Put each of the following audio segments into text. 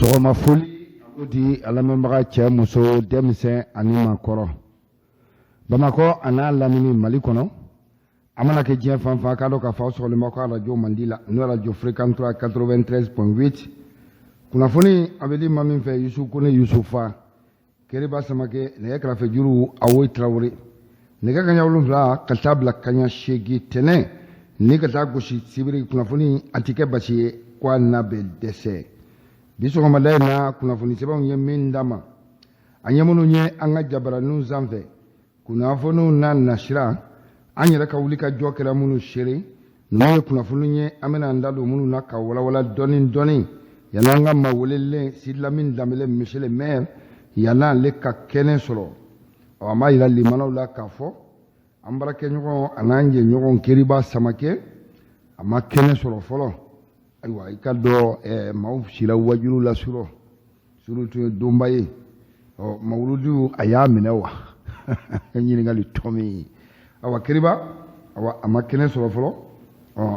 Sogoma foli di alamembaga cɛ muso denmisɛn ani maakɔrɔ Bamako ana lamini Mali kɔnɔ a mana kɛ diɲɛ fan fan k'a dɔn k'a fɔ aw sɔgɔlen b'aw ka radio Mandi la n'o radio Fréquence 93.8 kunnafoni a bɛ di maa min fɛ Yusu Kone Yusufa Keriba Samake nɛgɛ kɛrɛfɛ juru Awoyi Tarawele nɛgɛ kanɲɛ 7 ka taa bila kanɲɛ 8 tɛnɛ ni ka taa gosi sibiri kunnafoni a tɛ kɛ basi ye ko a na bɛ dɛsɛ bi sɔgɔmada in na kunnafoni sɛbɛnw ye min d'a ma a ɲɛ minnu ye an ka jabaraninw sanfɛ kunnafoniw n'a nasira an yɛrɛ ka wuli ka jɔ kɛra minnu seere n'o ye kunnafoniw ye an bɛna an da don minnu na ka walawala dɔɔni dɔɔni yanni an ka maa welelen Sidilamin Danbele monsieur le maire yanni ale ka kɛnɛ sɔrɔ a ma yira limanaw la k'a fɔ an baarakɛɲɔgɔn a n'an jɛɲɔgɔn Keriba Samake a ma kɛnɛ sɔrɔ fɔlɔ ayiwa i ka dɔn maaw sira wajulu la surɔ tun ye donba ye mawuludu a y'a minɛ wa ɲininkali tɔ min awa Keriba awa a ma kɛnɛ sɔrɔ fɔlɔ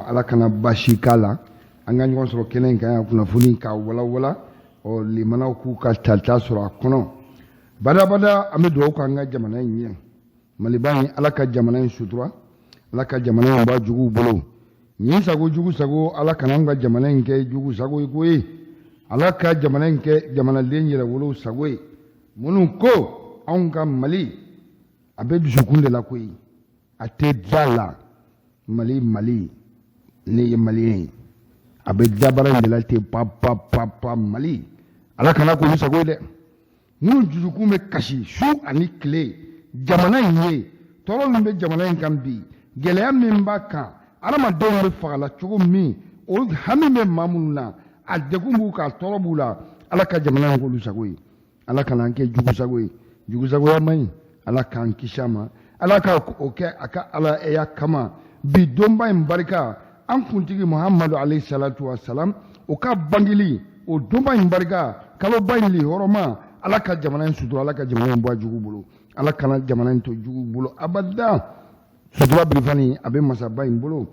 ala kana basi k'a la an ka ɲɔgɔn sɔrɔ kɛnɛ in kan yan kunnafoni k'a walawala limanaw k'u ka tata sɔrɔ a kɔnɔ badabada an bɛ dugawu k'an ka jamana in ɲɛ Maliba in ala ka jamana in sutura ala ka jamana in bɔ juguw bolo ɲin sago jugu sago ala kana an ka jamana in kɛ jugu sago ye koyi ala ka jamana in kɛ jamanaden yɛrɛ wolo sago ye minnu ko anw ka Mali a bɛ dusukun de la koyi a tɛ da la Mali ne ye maliyɛn ye a bɛ dabara in de la ten pa Mali ala kana k'olu sago ye dɛ minnu dusukun bɛ kasi su ani tile jamana in ye tɔɔrɔ min bɛ jamana in kan bi gɛlɛya min b'a kan adamadenw bɛ fagala cogo min o hami bɛ maa minnu na a degun b'u kan tɔɔrɔ b'u la ala ka jamana in k'olu sago ye ala kana an kɛ jugu sago ye jugu sagoya man ɲi ala k'an kisi a ma ala ka o kɛ a ka ala eya kama bi donba in barika an kuntigi Muhamadu alayhi salatu wa salam o ka bangeli o donba in barika kaloba in lihɔrɔma ala ka jamana in sutura ala ka jamana in bɔ jugu bolo ala kana jamana in to jugu bolo abada sutura birifani a bɛ masaba in bolo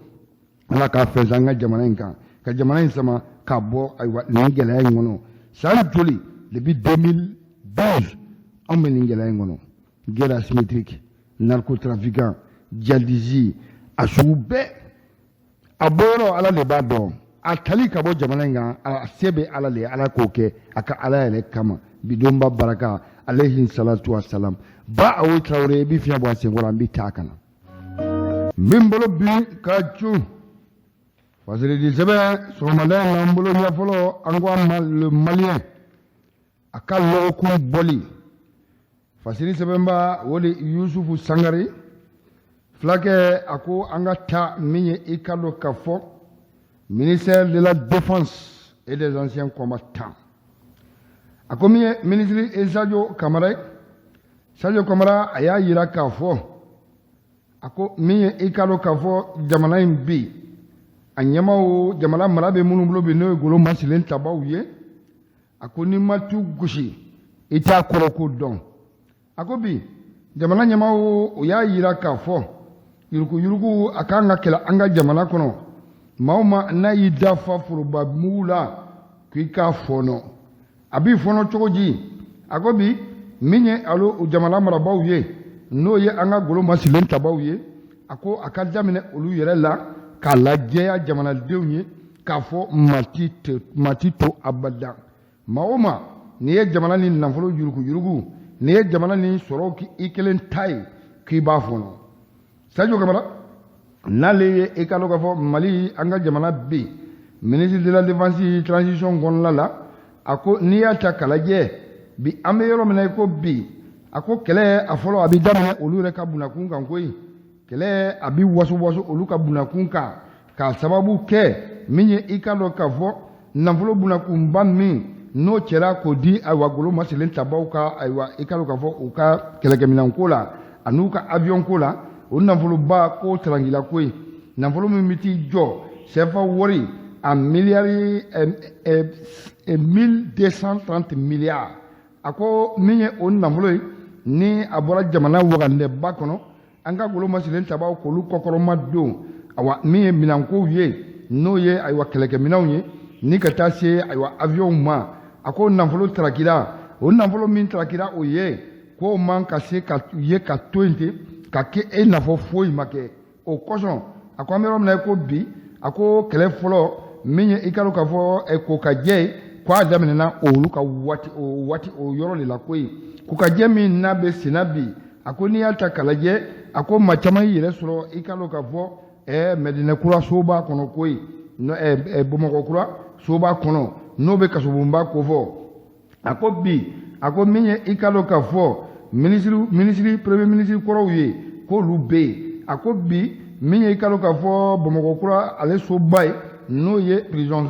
ala k'a fɛnsɛ an ka jamana in kan ka jamana in sama k'a bɔ ayiwa nin gɛlɛya in kɔnɔ san joli depuis 2012 anw bɛ nin gɛlɛya in kɔnɔ guerre asymétrique narcotrafiquant djihadistes a sugu bɛɛ a bɔyɔrɔ ala de b'a dɔn a tali ka bɔ jamana in kan a se bɛ ala de ye ala k'o kɛ a ka ala yɛrɛ kama bidonba baraka alayhi salatu wa salam ba Awoyi Tarawele i bɛ fiɲɛ bɔ a senkɔrɔ an bɛ taa kana n bɛ n bolo bi ka cu fasiridi sɛbɛn sɔgɔmada in na n bolo ɲɛfɔlɔ an ko le maliyɛn a ka lɔgɔkun bɔli fasiri sɛbɛnba o de Yusufu Sangare fulakɛ a ko an ka taa min ye i ka dɔn ka fɔ ministère de la défense et des anciens combattants a ko min ye ministre Sadio Kamara a y'a yira k'a fɔ a ko min ye i ka dɔn k'a fɔ jamana in bi a ɲɛmaw jamana mara bɛ minnu bolo bi n'o ye golo masilen tabaw ye a ko n'i ma t'u gosi i t'a kɔrɔ ko dɔn a ko bi jamana ɲɛmaw o y'a yira k'a fɔ yuruguyurugu a kan ka kɛlɛ an ka jamana kɔnɔ maa o maa n'a y'i da fa foroba mugu la k'i k'a fɔɔnɔ a b'i fɔɔnɔ cogo di a ko bi min ye alo jamana marabaaw ye n'o ye an ka golo masilen tabaw ye a ko a ka daminɛ olu yɛrɛ la k'a lajɛya jamanadenw ye k'a fɔ mati to abada maa o maa n'i ye jamana ni nafolo yuruguyurugu n'i ye jamana ni sɔrɔ i kelen ta ye k'i b'a fɔɔnɔ Sadio Kamara n'ale ye i ka dɔn k'a fɔ Mali an ka jamana bi ministre de la défense transition kɔnɔna la a ko n'i y'a ta k'a lajɛ bi an bɛ yɔrɔ min na i ko bi a ko kɛlɛ a fɔlɔ a bɛ daminɛ olu yɛrɛ ka bunakun kan koyi kɛlɛ a bɛ waso olu ka bunakun kan k'a sababu kɛ min ye i ka dɔn k'a fɔ nafolo bunakunba min n'o cɛra k'o di ayiwa golo masilen tabaw ka ayiwa i ka dɔn k'a fɔ u ka kɛlɛkɛminɛnko la an'u ka avion ko la o nafoloba ko tarangila ko ye nafolo min bɛ t'i jɔ CFA wari a miliyari 1230 milliards a ko min ye o nafolo ye ni a bɔra jamana wagandɛba kɔnɔ an ka golo masilen tabaw k'olu kɔkɔrɔma don awa min ye minɛnkow ye n'o ye ayiwa kɛlɛkɛminɛnw ye ni ka taa se ayiwa avion ma a ko nafolo tarakira o nafolo min tarakira o ye k'o man ka se ka ye ka to yen ten ka kɛ e nafɔ foyi ma kɛ o kosɔn a ko an bɛ yɔrɔ min na ko bi a ko kɛlɛ fɔlɔ min ye i ka dɔn k'a fɔ kokajɛ ye k'a daminɛna olu ka waati o yɔrɔ de la koyi kokajɛ min n'a bɛ senna bi a ko n'i y'a ta k'a lajɛ a ko maa caman y'i yɛrɛ sɔrɔ i ka dɔn k'a fɔ mɛdinɛkura soba kɔnɔ koyi bamakɔkura soba kɔnɔ n'o bɛ kasobonba ko fɔ a ko bi a ko min ye i ka dɔn k'a fɔ premier ministre kɔrɔw ye k'olu bɛ yen a ko bi min ye i ka dɔn k'a fɔ bamakɔkura ale soba ye n'o ye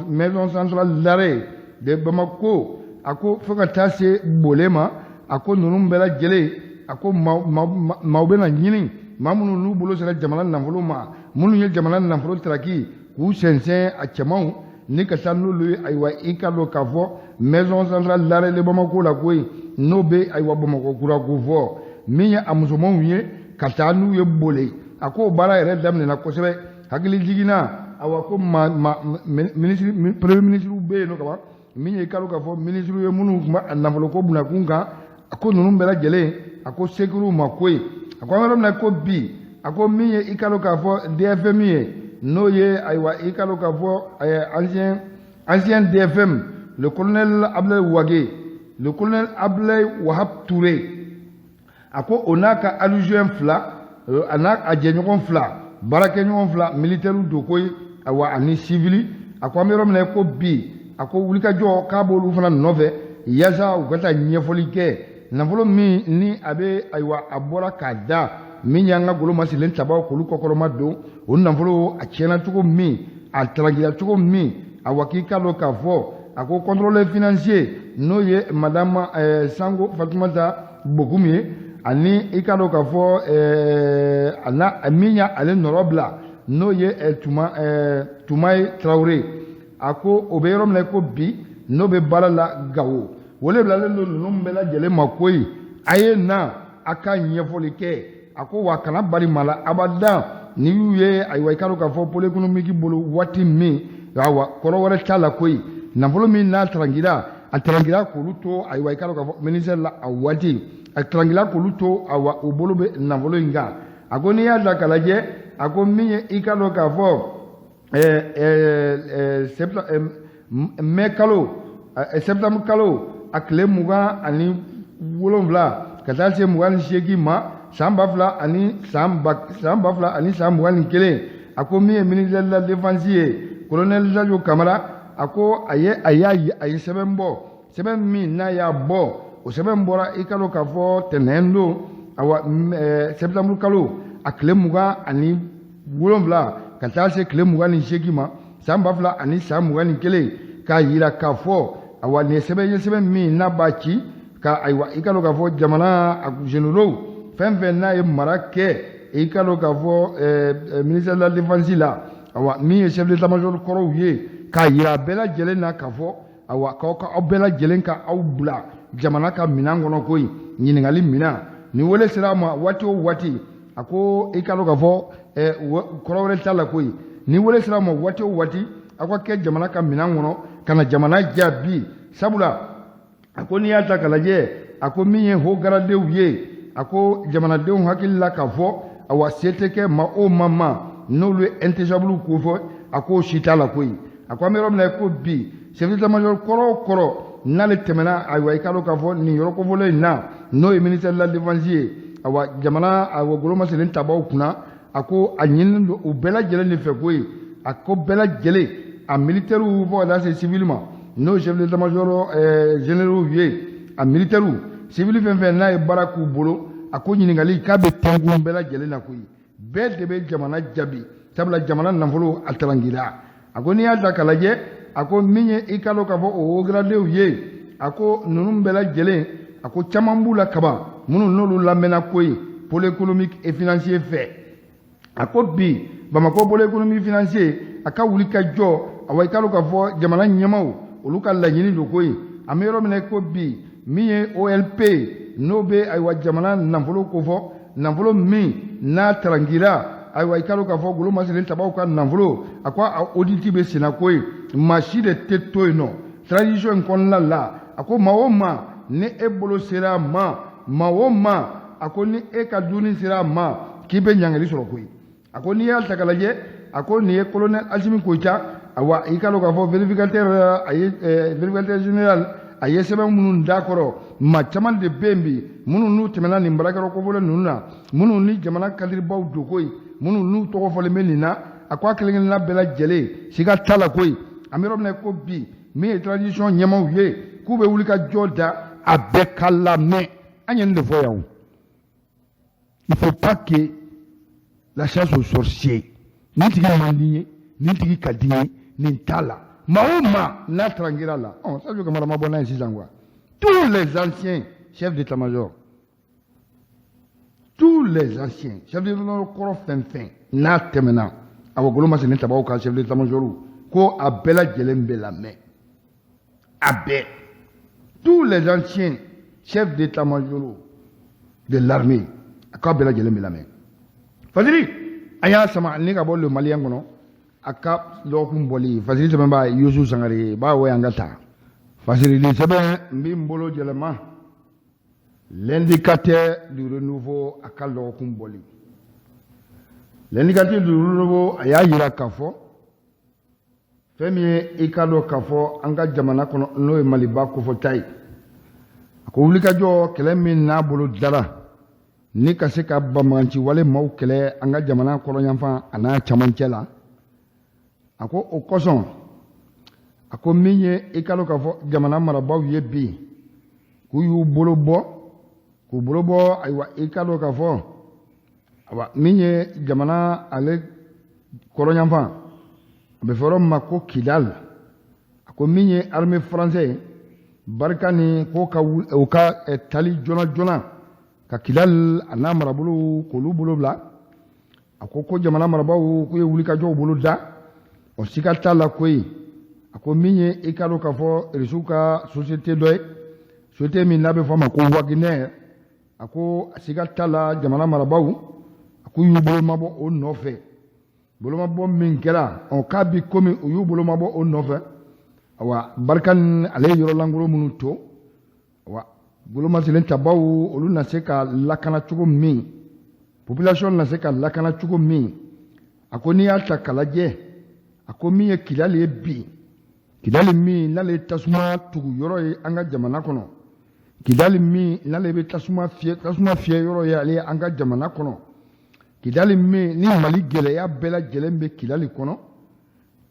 maison centrale d'arrêt de Bamako a ko fo ka taa se Bole ma a ko ninnu bɛɛ lajɛlen a ko maaw bɛ na ɲini maa minnu n'u bolo sera jamana nafolo ma minnu ye jamana nafolo taraki k'u sɛnsɛn a cɛmanw ni ka taa n'olu ye ayiwa i ka dɔn k'a fɔ maison centrale d'arrêt de Bamako la koyi n'o bɛ ayiwa Bamakɔkura ko fɔ min ye a musomanw ye ka taa n'u ye Bole a ko o baara yɛrɛ daminɛna kosɛbɛ hakili jiginna awa ko premier ministre bɛ yen nɔ kaban min ye i ka dɔn k'a fɔ ministre ye minnu tun bɛ a nafoloko bunakun kan a ko ninnu bɛɛ lajɛlen a ko sekiriw ma koyi a ko an bɛ yɔrɔ min na ko bi a ko min ye i ka dɔn k'a fɔ DFM ye n'o ye ayiwa i ka dɔn k'a fɔ ancien DFM le colonel Ablaye Wage le colonel Ablaye Wahab Touré a ko o n'a ka adjoint fila a n'a a jɛɲɔgɔn fila baarakɛɲɔgɔn fila militaire don koyi ayiwa ani civil a ko an bɛ yɔrɔ min na ko bi a ko wulikajɔ k'a b'olu fana nɔfɛ yaasa u ka taa ɲɛfɔli kɛ nafolo min ni a bɛ ayiwa a bɔra k'a da min y'an ka golo masilen tabaw k'olu kɔkɔrɔma don o nafolo a tiɲɛna cogo min a tarakira cogo min awa k'i ka dɔn k'a fɔ a ko contrôleur financier n'o ye madame Sango Fatumata Bokum ye ani i ka dɔn k'a fɔ min y'ale nɔrɔ bila n'o ye Tumaye Traoré a ko o bɛ yɔrɔ min na ko bi n'o bɛ baara la Gawo wale bilalen don ninnu bɛɛ lajɛlen ma koyi a ye na a ka ɲɛfɔli kɛ a ko wa kana bari maa la abadan ni y'u ye ayiwa i ka dɔn k'a fɔ pôle économique bolo waati min ayiwa kɔrɔ wɛrɛ t'a la koyi nafolo min n'a tarangira a tarangira k'olu to ayiwa i ka dɔn k'a fɔ ministère la a waati a tarangira k'olu to ayiwa o bolo bɛ nafolo in kan a ko n'i y'a ta k'a lajɛ a ko min ye i ka dɔn k'a fɔ mai kalo septembre kalo a tile 27 ka taa se 28 ma san 2021 a ko min ye ministère de la défense ye colonel Sadio Kamara a ko a ye sɛbɛn bɔ sɛbɛn min n'a y'a bɔ o sɛbɛn bɔra i ka dɔn k'a fɔ tɛnɛn don awa septembre kalo a tile 27 ka taa se tile 28 ma san 2021 k'a yira k'a fɔ awa nin ye sɛbɛn ye sɛbɛn min n'a b'a ci ka ayiwa i ka dɔn k'a fɔ jamana généraux fɛn fɛn n'a ye mara kɛ i ka dɔn k'a fɔ ministère de la défense la awa min ye chef d'état-major kɔrɔw ye k'a yira bɛɛ lajɛlen na k'a fɔ awa k'aw bɛɛ lajɛlen ka aw bila jamana ka minɛn kɔnɔ koyi ɲininkali minɛn ni wele sera a ma waati o waati a ko i ka dɔn k'a fɔ kɔrɔ wɛrɛ t'a la koyi ni wele sera a ma waati o waati aw ka kɛ jamana ka minɛn kɔnɔ ka na jamana jaabi sabula a ko n'i y'a ta k'a lajɛ a ko min ye ho garadenw ye a ko jamanadenw hakili la k'a fɔ awa se tɛ kɛ maa o maa ma n'olu ye intouchable ko fɔ a k'o si t'a la koyi a ko an bɛ yɔrɔ min na ko bi chef d'état-major kɔrɔ o kɔrɔ n'ale tɛmɛna ayiwa i ka dɔn k'a fɔ nin yɔrɔ kofɔlen in na n'o ye ministère de la défense ye awa jamana awa golo maselen tabaw kunna a ko a ɲininen don u bɛɛ lajɛlen de fɛ koyi a ko bɛɛ lajɛlen a militaire fɔ ka taa se civil ma n'o chef d'état-major généraux ye a militaire civil fɛn fɛn n'a ye baara k'u bolo a ko ɲininkali k'a bɛ tɛnkun bɛɛ lajɛlen na koyi bɛɛ de bɛ jamana jaabi sabula jamana nafolo a tarangira a ko n'i y'a ta k'a lajɛ a ko min ye i ka dɔn k'a fɔ o haut-gradés ye a ko ninnu bɛɛ lajɛlen a ko caman b'u la kaban minnu n'olu lamɛnna koyi pôle économique et financier fɛ a ko bi Bamako pôle économique financier a ka wuli ka jɔ awa i ka dɔn k'a fɔ jamana ɲɛmaw olu ka laɲini don koyi an bɛ yɔrɔ min na ko bi min ye OLP n'o bɛ ayiwa jamana nafolo ko fɔ nafolo min n'a tarangira ayiwa i ka dɔn k'a fɔ golo maselen tabaw ka nafolo a ko a audit bɛ senna koyi maa si de tɛ to yen nɔ tradition kɔnɔna la a ko maa o maa ni e bolo sera a ma maa o maa a ko ni e ka dunni sera a ma k'i bɛ ɲangili sɔrɔ koyi a ko n'i y'a ta k'a lajɛ a ko nin ye colonel Asimi Koyita awa i ka dɔn k'a fɔ vérificateur vérificateur général a ye sɛbɛn minnu d'a kɔrɔ maa caman de bɛ yen bi minnu n'u tɛmɛna nin baarakɛyɔrɔ kofɔlen ninnu na minnu ni jamana kadiribaw don koyi minnu n'u tɔgɔ fɔlen bɛ nin na a ko a kelen-kelenna bɛɛ lajɛlen siga t'a la koyi an bɛ yɔrɔ min na ko bi min ye tradition ɲɛmaaw ye k'u bɛ wuli ka jɔ da a bɛɛ ka lamɛn an ye nin de fɔ yan o il faut pas que la chasse aux sorciers nin tigi man di ye nin tigi ka di ye nin t'a la maa o maa n'a trangira la ça veut que marama bɔ n'a ye sisan quoi tous les anciens chefs d'état-major tous les anciens chefs d'état-major kɔrɔ fɛn fɛn n'a tɛmɛna a ko golo ma se ne tabaw ka chefs d'état-major ko a bɛɛ lajɛlen bɛ lamɛn a bɛɛ tous les anciens chefs d'état-major de l'armée a k'a bɛɛ lajɛlen bɛ lamɛn Fadiri a y'a sama ni ka bɔ le malien kɔnɔ a ka lɔgɔkun bɔli Fadiri sɛbɛn b'a Yusu Sangare b'a wɔ yan ka taa Fadiri sɛbɛn n bɛ n bolo yɛlɛma l'indicateur du renouveau a ka lɔgɔkun bɔli l'indicateur du renouveau a y'a jira k'a fɔ fɛn min ye i ka dɔn k'a fɔ an ka jamana kɔnɔ n'o ye Maliba kofɔta ye a ko wulikajɔ kɛlɛ min n'a bolo dara ni ka se ka bamaganci wale maaw kɛlɛ an ka jamana kɔrɔyanfan a n'a camancɛ la a ko o kosɔn a ko min ye i ka dɔn k'a fɔ jamana marabaaw ye bi k'u y'u bolo bɔ k'u bolo bɔ ayiwa i ka dɔn k'a fɔ ayiwa min ye jamana ale kɔrɔyanfan a bɛ fɔ yɔrɔ min ma ko Kidal a ko min ye armée français ye barika ni ko ka o ka tali joona joona ka Kidal a n'a marabolo k'olu bolo bila a ko jamana marabaaw k'u ye wulikajɔw bolo da o siga t'a la koyi a ko min ye i ka dɔn k'a fɔ Irisiw ka société dɔ ye société min n'a bɛ fɔ a ma ko Wagner a ko siga t'a la jamana marabaaw a k'u y'u bolo mabɔ o nɔfɛ bolomabɔ min kɛra k'a bi komi u y'u bolo mabɔ o nɔfɛ awa barika ni ale ye yɔrɔ langolo minnu to awa bolomasilen tabaw olu na se ka lakana cogo min population na se ka lakana cogo min a ko n'i y'a ta k'a lajɛ a ko min ye Kidali ye bi Kidali min n'ale ye tasuma tugu yɔrɔ ye an ka jamana kɔnɔ Kidali min n'ale bɛ tasuma fiyɛ yɔrɔ ye ale an ka jamana kɔnɔ Kidali min ni Mali gɛlɛya bɛɛ lajɛlen bɛ Kidali kɔnɔ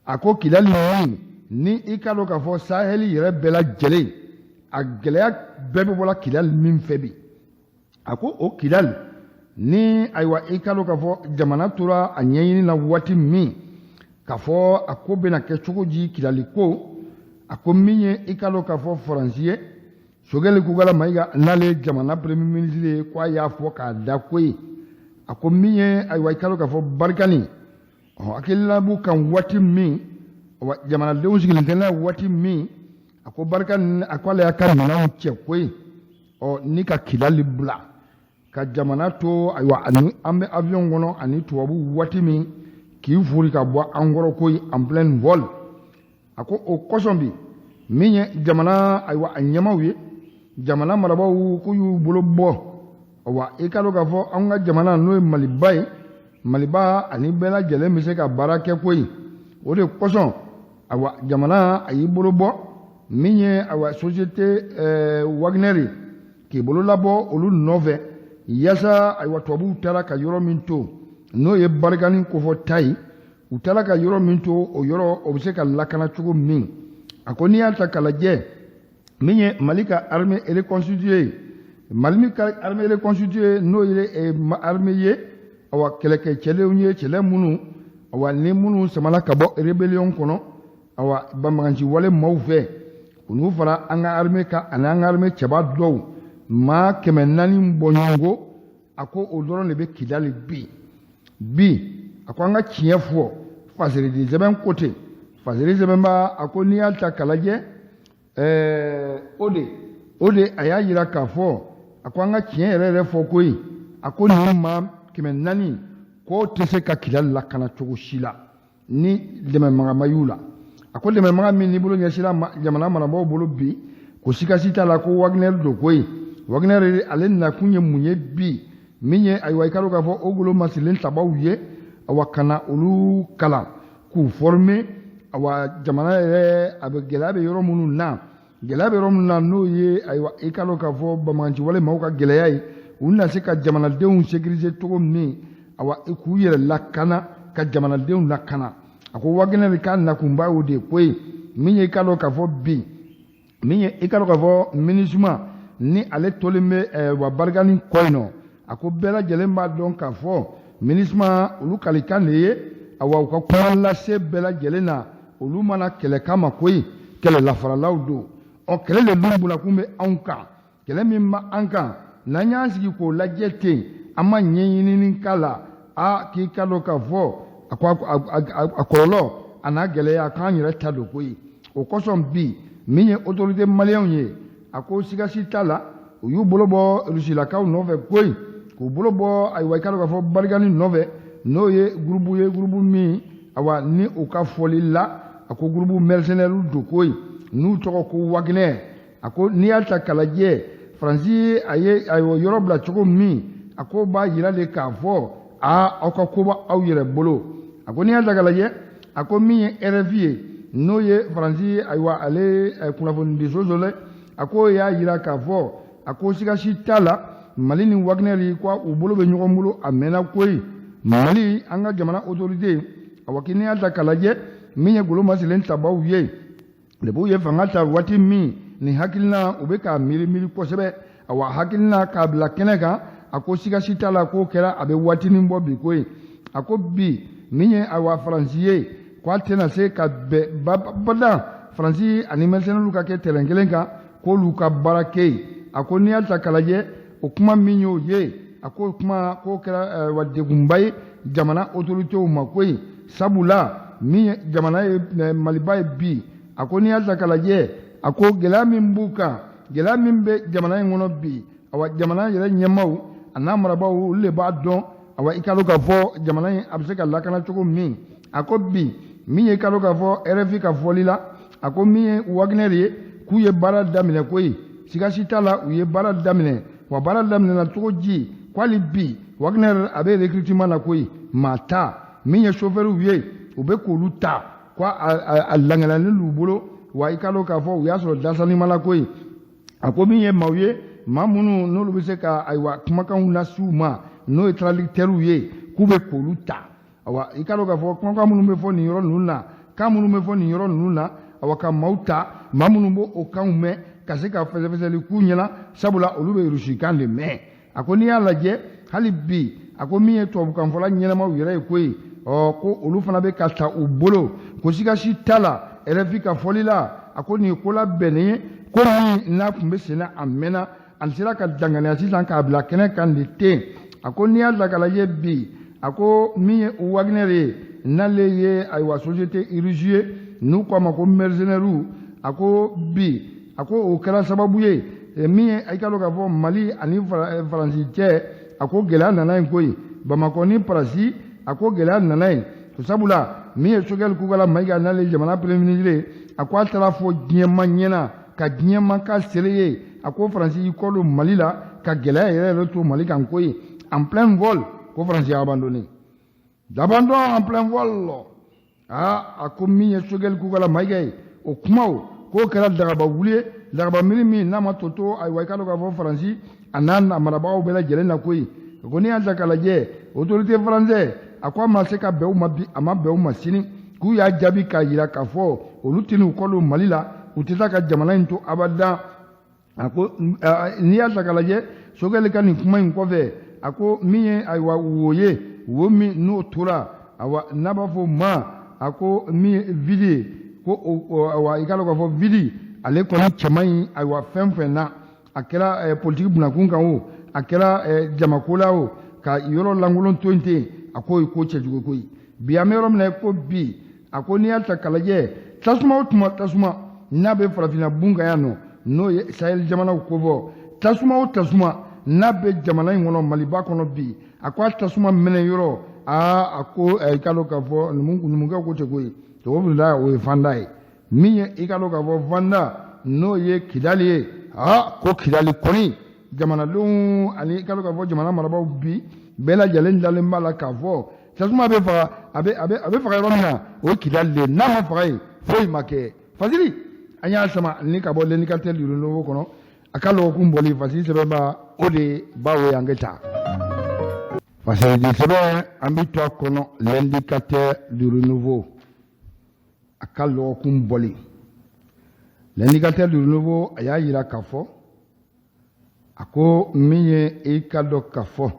a ko Kidali min ni i ka dɔn k'a fɔ Sahel yɛrɛ bɛɛ lajɛlen a gɛlɛya bɛɛ bɛ bɔra Kidali min fɛ bi a ko o Kidali ni ayiwa i ka dɔn k'a fɔ jamana tora a ɲɛɲini na waati min k'a fɔ a ko bɛna kɛ cogo di Kidali ko a ko min ye i ka dɔn k'a fɔ Faransi ye Sogɛli Kugala Mayiga n'ale jamana premier ministre ye k'a y'a fɔ k'a da koyi a ko min ye ayiwa i ka dɔn k'a fɔ barikani hakilila b'u kan waati min jamanadenw sigilen tɛ n'a waati min a ko barika a ko ale y'a ka minɛnw cɛ koyi ni ka Kidali bila ka jamana to ayiwa ani an bɛ avion kɔnɔ ani tubabu waati min k'i furi ka bɔ an kɔrɔ koyi en plein vol a ko o kosɔn bi min ye jamana ayiwa a ɲɛmaaw ye jamana marabaaw k'u y'u bolo bɔ ayiwa i ka dɔn k'a fɔ an ka jamana n'o ye Maliba ye Maliba ani bɛɛ lajɛlen bɛ se ka baara kɛ koyi o de kosɔn ayiwa jamana a y'i bolo bɔ min ye ayiwa société Wagner k'i bolo labɔ olu nɔfɛ yaasa ayiwa tubabuw taara ka yɔrɔ min to n'o ye barikani kofɔta ye u taara ka yɔrɔ min to o yɔrɔ o bɛ se ka lakana cogo min a ko n'i y'a ta k'a lajɛ min ye Mali ka armée reconstituée Mali ka armée reconstituée n'o ye armée ye awa kɛlɛkɛcɛlenw ye cɛlɛ minnu awa ni minnu samala ka bɔ rébellion kɔnɔ awa banbaganci wale maaw fɛ u n'u fara an ka armée kan ani an ka armée cɛba dɔw maa 400 bɔɲɔgɔnko a ko o dɔrɔn de bɛ Kidali bi a ko an ka tiɲɛ fɔ Fasiridi Sɛbɛn ko ten Fasiridi Sɛbɛn b'a a ko n'i y'a ta k'a lajɛ o de a y'a jira k'a fɔ a ko an ka tiɲɛ yɛrɛ yɛrɛ fɔ koyi a ko nin maa 400 k'o tɛ se ka Kidali lakana cogo si la ni dɛmɛbaga ma y'u la ko dɛmɛ maga min ni bolo ɲɛsira jamana marabaaw bolo bi ko sikasi t'a la ko Wagner do koyi Wagner ale nakun ye mun ye bi min ye ayiwa i ka dɔn k'a fɔ o golo masilen tabaw ye awa kana olu kalan k'u former awa jamana yɛrɛ a bɛ gɛlɛya bɛ yɔrɔ minnu na gɛlɛya bɛ yɔrɔ minnu na n'o ye ayiwa i ka dɔn k'a fɔ bamanciwale maaw ka gɛlɛya ye u na se ka jamanadenw sécuriser cogo min awa k'u yɛrɛ lakana ka jamanadenw lakana a ko Wagner k'a nakunba y'o de koyi min ye i ka dɔn k'a fɔ bi min ye i ka dɔn k'a fɔ MINUSMA ni ale tolen bɛ wa barikani kɔ in nɔ a ko bɛɛ lajɛlen b'a dɔn k'a fɔ MINUSMA olu kalikan de ye awa u ka kuma lase bɛɛ lajɛlen na olu mana kɛlɛkan ma koyi kɛlɛ lafaralaw don kɛlɛ de dun bunakun bɛ anw kan kɛlɛ min bɛ an kan n'an y'an sigi k'o lajɛ ten an ma ɲɛɲinini k'a la k'i ka dɔn k'a fɔ a kɔlɔlɔ a n'a gɛlɛya k'an yɛrɛ ta don koyi o kosɔn bi min ye autorité maliyɛnw ye a ko sigasi t'a la u y'u bolo bɔ rusilakaw nɔfɛ koyi k'u bolo bɔ ayiwa i ka dɔn k'a fɔ barikani nɔfɛ n'o ye gurupu min awa ni u ka fɔli la a ko gurupu mercenaires don koyi n'u tɔgɔ ko Wagner a ko n'i y'a ta k'a lajɛ Faransi a ye ayiwa yɔrɔ bila cogo min a ko b'a yira de k'a fɔ aw ka koba aw yɛrɛ bolo a ko n'i y'a ta k'a lajɛ a ko min ye RFI ye n'o ye Faransi ayiwa ale kunnafonidiso dɔ lɛ a ko y'a yira k'a fɔ a ko sigasi t'a la Mali ni Wagner yi ko u bolo bɛ ɲɔgɔn bolo a mɛnna koyi Mali an ka jamana autorité awa n'i y'a ta k'a lajɛ min ye golo masilen tabaw ye depuis u ye fanga ta waati min ni hakilina u bɛ k'a miiri kosɛbɛ awa hakilina k'a bila kɛnɛ kan a ko sigasi t'a la k'o kɛra a bɛ waatinin bɔ bi koyi a ko bi min ye awa Faransi ye k'a tɛna se ka bɛn bada Faransi ani mercenaires ka kɛ terrain kelen kan k'olu ka baara kɛ yen a ko n'i y'a ta k'a lajɛ o kuma min y'o ye a ko kuma k'o kɛra wa degunba ye jamana autoritéw ma koyi sabula min ye jamana ye Maliba ye bi a ko n'i y'a ta k'a lajɛ a ko gɛlɛya min b'u kan gɛlɛya min bɛ jamana in kɔnɔ bi awa jamana yɛrɛ ɲɛmaaw a n'a marabaaw olu de b'a dɔn awa i ka dɔn k'a fɔ jamana in a bɛ se ka lakana cogo min a ko bi min ye i ka dɔn k'a fɔ RFI ka fɔli la a ko min ye Wagner ye k'u ye baara daminɛ koyi sigasi t'a la u ye baara daminɛ wa baara daminɛna cogo ji k'ali bi Wagner a bɛ recrutement na koyi maa ta min ye chauffeur ye u bɛ k'olu ta a langɛnɛlen l'u bolo wa i ka dɔn k'a fɔ u y'a sɔrɔ dasanima la koyi a ko min ye maaw ye maa minnu n'olu bɛ se ka ayiwa kumakanw lase u ma n'o ye traducteurs ye k'u bɛ k'olu ta awa i ka dɔn k'a fɔ kumakan minnu bɛ fɔ nin yɔrɔ ninnu na kan minnu bɛ fɔ nin yɔrɔ ninnu na awa ka maaw ta maa minnu b'o o kanw mɛn ka se ka fɛsɛfɛsɛli k'u ɲɛna sabula olu bɛ rusikan de mɛn a ko n'i y'a lajɛ hali bi a ko min ye tubabukanfɔla ɲɛnamaw yɛrɛ ye koyi ko olu fana bɛ ka ta u bolo ko sigasi t'a la RFI ka fɔli la a ko nin ye ko labɛnnen ye ko min n'a tun bɛ senna a mɛnna a sera ka danganiya sisan k'a bila kɛnɛ kan de ten a ko n'i y'a ta k'a lajɛ bi a ko min ye Wagner ye n'ale ye ayiwa société russe ye n'u k'a ma ko mercenaires a ko bi a ko o kɛra sababu ye min ye i ka dɔn k'a fɔ Mali ani Faransi cɛ a ko gɛlɛya nana yen koyi Bamako ni Parasi a ko gɛlɛya nana yen sabula min ye Sogɛli Kukala Mayiga n'ale jamana premier ministre ye a ko a taara fɔ diɲɛma ɲɛna ka diɲɛma ka seere ye a ko Faransi y'i kɔ don Mali la ka gɛlɛya yɛrɛ to Mali kan koyi en plein vol ko Faransi y'a abandonné d'abandon en plein vol a ko min ye Sogɛli Kukala Mayiga ye o kumaw k'o kɛra dagaba wuli ye dagaba miiri min n'a ma toto ayiwa i ka dɔn k'a fɔ Faransi a n'a marabagaw bɛɛ lajɛlen na koyi ko n'i y'a ta k'a lajɛ autorité française a ko a ma se ka bɛn u ma bi a ma bɛn u ma sini k'u y'a jaabi k'a jira k'a fɔ olu tɛ n'u kɔ don Mali la u tɛ taa ka jamana in to abada a ko n'i y'a ta k'a lajɛ Sogɛli ka nin kuma in kɔfɛ a ko min ye ayiwa wo ye wo min n'o tora awa n'a b'a fɔ ma a ko min ye vide ye ko awa i ka dɔn k'a fɔ vide ale kɔni cɛman in ayiwa fɛn fɛn na a kɛra politiki bunakun kan o a kɛra jamako la o ka yɔrɔ lankolon to yen ten a ko ye ko cɛjugu ko ye bi an bɛ yɔrɔ min na ko bi a ko n'i y'a ta k'a lajɛ tasuma o tasuma n'a bɛ farafinna bun kan yan nɔ n'o ye Sahel jamanaw ko fɔ tasuma o tasuma n'a bɛ jamana in kɔnɔ Maliba kɔnɔ bi a ko a tasuma minɛ yɔrɔ a ko i ka dɔn k'a fɔ numukɛ ko tɛ ko ye tɔgɔ o ye fanda ye min ye i ka dɔn k'a fɔ Vanda n'o ye Kidali ye ko Kidali kɔni jamanadenw ani i ka dɔn k'a fɔ jamana marabaaw bi bɛɛ lajɛlen dalen b'a la k'a fɔ tasuma bɛ faga a bɛ faga yɔrɔ min na o ye Kidali de n'a ma faga yen foyi ma kɛ Fasili an y'a sama ni ka bɔ l'indicateur du renouveau kɔnɔ a ka lɔgɔkun bɔli Fasili sɛbɛnba o de b'a ye an kɛ taa Fasili sɛbɛn an bɛ to a kɔnɔ l'indicateur du renouveau a ka lɔgɔkun bɔli l'indicateur du renouveau a y'a jira k'a fɔ a ko min ye i ka dɔn k'a fɔ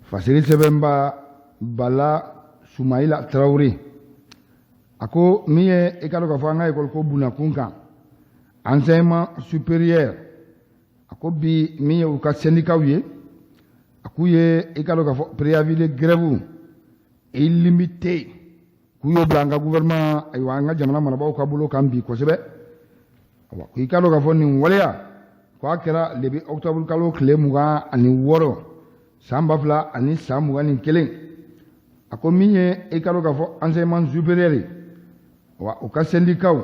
Fasili sɛbɛnba Bala Sumaila Traoré a ko min ye i ka dɔn k'a fɔ an ka école ko bunakun kan enseignement supérieur a ko bi min ye u ka syndicat ye a k'u ye i ka dɔn k'a fɔ préavis de grève illimité k'u y'o bila an ka gouvernement ayiwa an ka jamana marabaaw ka bolo kan bi kosɛbɛ ko i ka dɔn k'a fɔ nin waleya ko a kɛra depuis octobre kalo tile 26 san 2021 a ko min ye i ka dɔn k'a fɔ enseignement supérieur u ka syndicat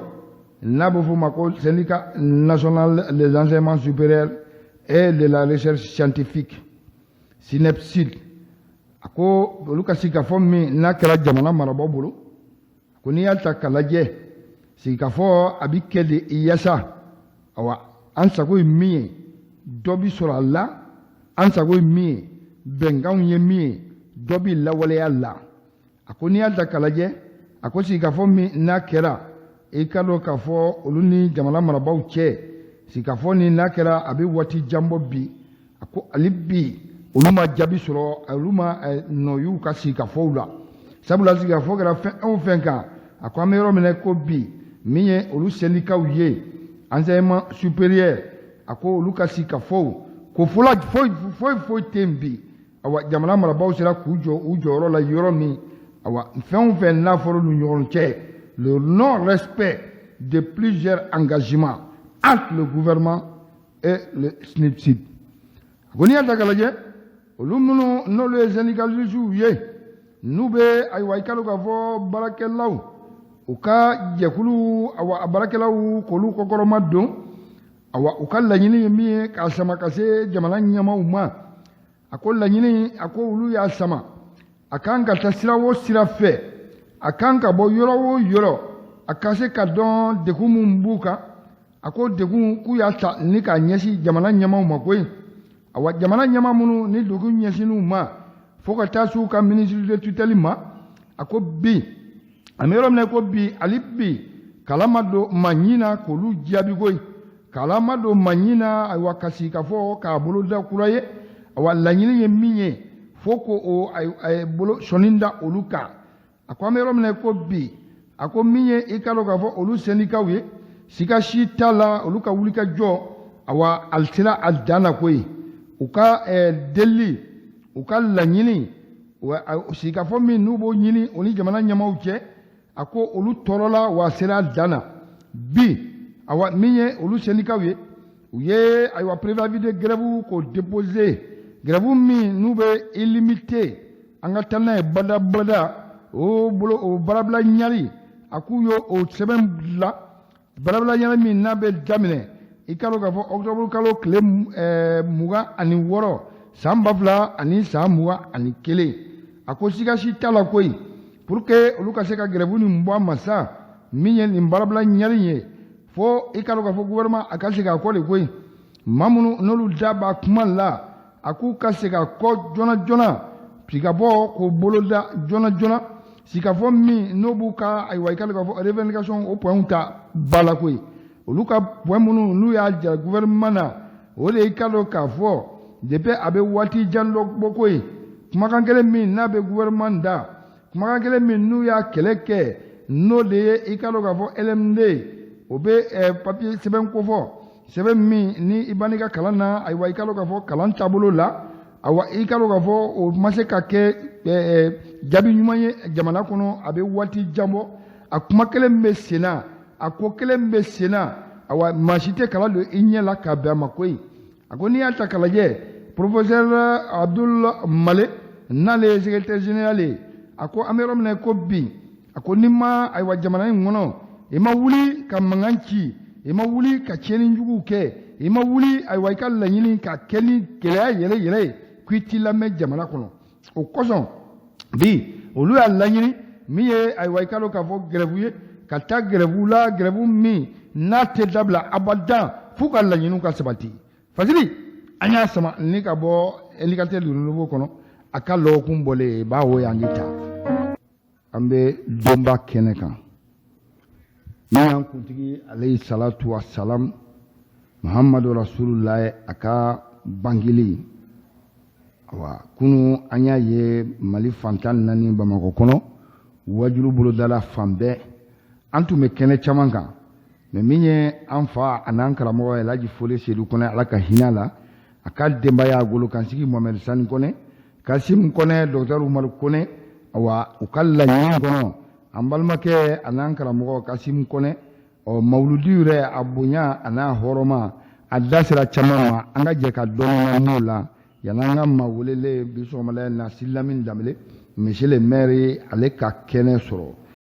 n'a bɛ f'o ma ko syndicat national des enseignements supérieurs et de la recherche scientifique SNEPSID a ko olu ka sigikafɔ min n'a kɛra jamana marabaaw bolo ko n'i y'a ta k'a lajɛ sigikafɔ a bɛ kɛ de yaasa an sago ye min ye dɔ bɛ sɔrɔ a la an sago ye min ye bɛnkanw ye min ye dɔ bɛ lawaleya la a ko n'i y'a ta k'a lajɛ a ko sigikafɔ min n'a kɛra i ka dɔn k'a fɔ olu ni jamana marabaaw cɛ sigikafɔ ni n'a kɛra a bɛ waati jan bɔ bi a ko hali bi olu ma jaabi sɔrɔ olu ma nɔ y'u ka sigikafɔw la sabula sigikafɔ kɛra fɛn o fɛn kan a ko an bɛ yɔrɔ min na ko bi min ye olu syndicat ye enseignement supérieur a ko olu ka sigikafɔw ko foyi tɛ yen bi jamana marabaaw sera k'u jɔ u jɔyɔrɔ la yɔrɔ min fɛn o fɛn n'a fɔra olu ɲɔgɔn cɛ le non-respect de plusieurs engagements entre le gouvernement et le SNEPSID. Ko n'i y'a ta k'a lajɛ olu minnu n'olu ye syndicalistes ye n'u bɛ ayiwa i ka dɔn k'a fɔ baarakɛlaw u ka jɛkulu a baarakɛlaw k'olu kɔkɔrɔma don u ka laɲini ye min ye k'a sama ka se jamana ɲɛmaaw ma a ko laɲini a ko olu y'a sama a kan ka taa sira o sira fɛ a kan ka bɔ yɔrɔ o yɔrɔ a ka se ka dɔn degun min b'u kan a ko degun k'u y'a ta ni k'a ɲɛsin jamana ɲɛmaaw ma koyi jamana ɲɛmaa minnu ni degun ɲɛsinn'u ma fo ka taa s'u ka ministre de tutelle ma a ko bi an bɛ yɔrɔ min na ko bi hali bi kalan ma don maɲi na k'olu jaabi koyi kalan ma don maɲi na ayiwa ka sigi ka fɔ k'a bolo da kura ye laɲini ye min ye fo ko bolo sɔnni da olu kan a ko an bɛ yɔrɔ min na ko bi a ko min ye i ka dɔn k'a fɔ olu syndicat ye siga si t'a la olu ka wuli ka jɔ a sera a dan na koyi u ka deli u ka laɲini sigikafɔ min n'u b'o ɲini o ni jamana ɲɛmaaw cɛ a ko olu tɔɔrɔla wa a sera a dan na bi min ye olu syndicat ye u ye ayiwa préavis de grève k'o déposer grève min n'u bɛ illimité an ka taa n'a ye badabada o baarabila ɲari a k'u y'o sɛbɛn bila baarabila ɲari min n'a bɛ daminɛ i ka dɔn k'a fɔ octobre kalo tile 26 san 2021 a ko siga si t'a la koyi pour que olu ka se ka grève nin bɔ a ma sa min ye nin baarabila ɲari ye fo i ka dɔn k'a fɔ gouvernement a ka se k'a kɔ de koyi maa minnu n'olu da b'a kuma la a k'u ka se ka kɔ joona joona puis ka bɔ k'o bolo da joona joona sigikafɔ min n'o b'u ka ayiwa i ka dɔn k'a fɔ revendication o point ta ba la koyi olu ka point minnu n'u y'a jira gouvernement na o de i ka dɔn k'a fɔ depuis a bɛ waati jan dɔ bɔ koyi kumakan kelen min n'a bɛ gouvernement da kumakan kelen min n'u y'a kɛlɛ kɛ n'o de ye i ka dɔn k'a fɔ LMD o bɛ papier sɛbɛn ko fɔ sɛbɛn min ni i b'a n'i ka kalan na ayiwa i ka dɔn k'a fɔ kalan taabolo la i ka dɔn k'a fɔ o ma se ka kɛ jaabi ɲuman ye jamana kɔnɔ a bɛ waati jan bɔ a kuma kelen bɛ sen na a ko kelen bɛ sen na maa si tɛ kalan don i ɲɛ la k'a bɛn a ma koyi a ko n'i y'a ta k'a lajɛ professeur Abdul Male n'ale ye secrétaire général ye a ko an bɛ yɔrɔ min na ko bi a ko ni ma ayiwa jamana in kɔnɔ i ma wuli ka mankan ci i ma wuli ka tiɲɛni jugu kɛ i ma wuli ayiwa i ka laɲini ka kɛ ni gɛlɛya yɛrɛ ye ko i t'i lamɛn jamana kɔnɔ o kosɔn bi olu y'a laɲini min ye ayiwa i ka dɔn k'a fɔ gɛrɛfu ye ka taa gɛrɛfu la gɛrɛfu min n'a tɛ dabila abadan f'u ka laɲiniw ka sabati fasili an y'a sama ni ka bɔ éducateur du renouveau kɔnɔ a ka lɔgɔkun bɔlen b'a wo y'an ta an bɛ donba kɛnɛ kan min y'an kuntigi alayhi salatu wa salam muhammadu rasulullah a ka bangeli awa kunu an y'a ye mali fantan naani bamakɔ kɔnɔ wajulu bolodala fan bɛɛ an tun bɛ kɛnɛ caman kan mais min ye an fa a n'an karamɔgɔ ye Alhaji Fole Seydou Kɔnɛ ala ka hinɛ la a ka denbaya golo kansigi Mohamed Sani Kɔnɛ Kasim Kɔnɛ Dr Umaru Kɔnɛ awa u ka laɲini kɔnɔ an balimakɛ a n'an karamɔgɔ Kasim Kɔnɛ mawuludi yɛrɛ a bonya a n'a hɔrɔma a da sera caman ma an ka jɛ ka dɔn n'o la yan'an ka maa welelen bi sɔgɔmada in na Sidy Lamine Danbele monsieur le maire ale ka kɛnɛ sɔrɔ